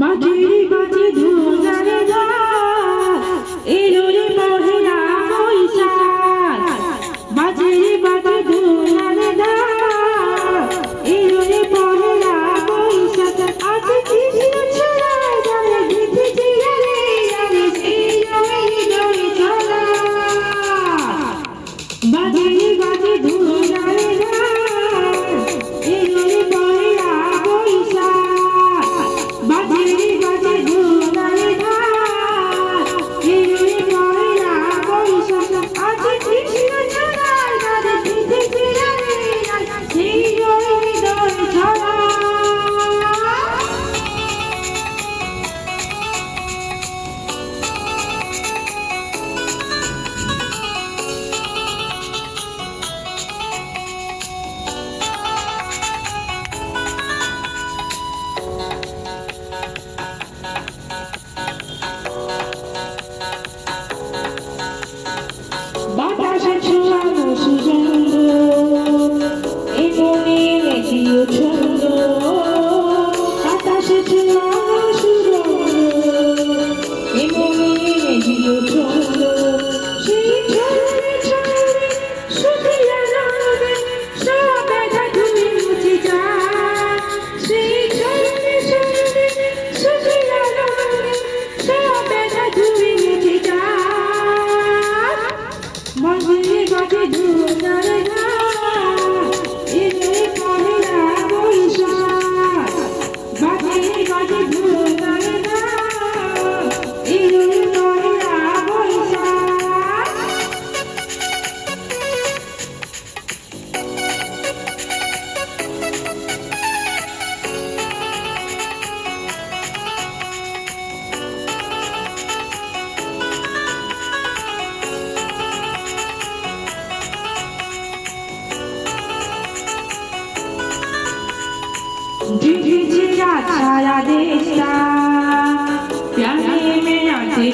মাঝের মাঝে ধুলারে এলো রে পহেলা বৈশাখ মাঝের মাঝে ধুলারে এলো রে পহেলা বৈশাখ আজ কৃষ্ণ ছড়ায় জানে দিতে চিরারে জানে সেই রই ছড়া মাঝের মাঝে ধুলারে এলো রে পহেলা বৈশাখ মাঝের মাঝে ধুলারে এলো রে পহেলা বৈশাখ আজ কৃষ্ণ ছড়ায় জানে দিতে চিরারে জানে সেই রই ছড়া বাতাসে ছোঁয়ানো সুগন্ধ এ মনে রেখেও ছন্দ বাতাসে ছোঁয়ানো সুগন্ধ এ মনে রেখেও ছন্দ সেই ছন্দে ছন্দে শুকিয়ে যাবে সব ব্যথা ধুয়ে মুছে যায় সেই ছন্দে ছন্দে শুকিয়ে যাবে সব ব্যথা ধুয়ে মুছে যায় মাঝে মাঝে ধুলারে এলো রে পহেলা বৈশাখ মাঝে মাঝে ধুলারে এলো রে পহেলা বৈশাখ झिझिझिया छाया देशा प्यारे में आते